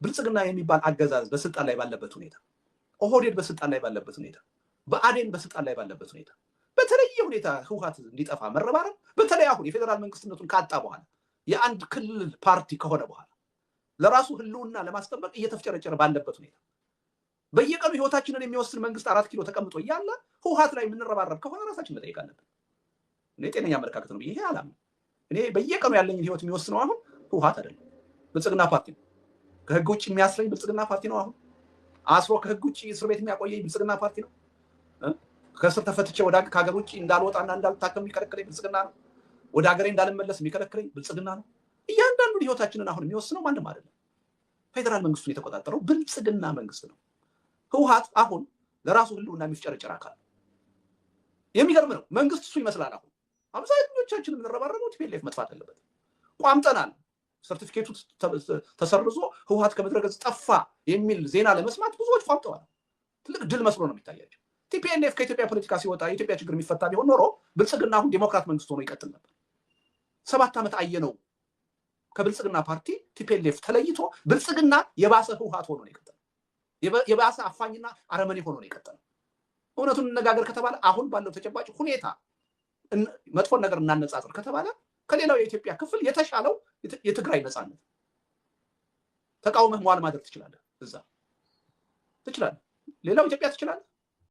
ብልጽግና የሚባል አገዛዝ በስልጣን ላይ ባለበት ሁኔታ ኦህዴድ በስልጣን ላይ ባለበት ሁኔታ በአዴን በስልጣን ላይ ባለበት ሁኔታ በተለየ ሁኔታ ህወሓት እንዲጠፋ መረባረብ በተለይ አሁን የፌደራል መንግስትነቱን ካጣ በኋላ የአንድ ክልል ፓርቲ ከሆነ በኋላ ለራሱ ህልውና ለማስጠበቅ እየተፍጨረጨረ ባለበት ሁኔታ በየቀኑ ህይወታችንን የሚወስን መንግስት 4 ኪሎ ተቀምጦ እያለ ህወሓት ላይ የምንረባረብ ከሆነ ራሳችን መጠየቅ አለብን። እኔ ጤነኛ አመለካከት ነው ይሄ አላም እኔ በየቀኑ ያለኝ ህይወት የሚወስነው አሁን ህወሓት አይደለም ብልጽግና ፓርቲ ነው። ከህግ ውጭ የሚያስረኝ ብልጽግና ፓርቲ ነው። አሁን አስሮ ከህግ ውጭ እስር ቤት የሚያቆየኝ ብልጽግና ፓርቲ ነው። ከእስር ተፈትቼ ወደ ከሀገር ውጭ እንዳልወጣና እንዳልታከም የሚከለክለኝ ብልጽግና ነው። ወደ ሀገሬ እንዳልመለስ የሚከለክለኝ ብልጽግና ነው። እያንዳንዱ ህይወታችንን አሁን የሚወስነው ማንም አይደለም። ፌደራል መንግስቱን የተቆጣጠረው ብልጽግና መንግስት ነው። ህወሓት አሁን ለራሱ ህልውና የሚፍጨረጨር አካል የሚገርም ነው። መንግስት እሱ ይመስላል። አሁን አብዛኞቻችን የምንረባረበው ቲፒኤልኤፍ መጥፋት አለበት ቋምጠናል። ሰርቲፊኬቱ ተሰርዞ ህወሓት ከመድረገጽ ጠፋ የሚል ዜና ለመስማት ብዙዎች ቋምጠዋል። ትልቅ ድል መስሎ ነው የሚታያቸው። ቲፒኤልኤፍ ከኢትዮጵያ ፖለቲካ ሲወጣ የኢትዮጵያ ችግር የሚፈታ ቢሆን ኖሮ ብልጽግና አሁን ዲሞክራት መንግስት ሆኖ ይቀጥል ነበር። 7 ዓመት አየነው። ከብልጽግና ፓርቲ ቲፒኤልኤፍ ተለይቶ ብልጽግና የባሰ ህወሓት ሆኖ ነው የቀጠለው። የባሰ አፋኝና አረመኔ ሆኖ ነው የቀጠለው። እውነቱን እንነጋገር ከተባለ አሁን ባለው ተጨባጭ ሁኔታ መጥፎን ነገር እናነጻጽር ከተባለ ከሌላው የኢትዮጵያ ክፍል የተሻለው የትግራይ ነፃነት ተቃውመህ መዋል ማድረግ ትችላለህ። እዛ ትችላለህ። ሌላው ኢትዮጵያ ትችላለህ።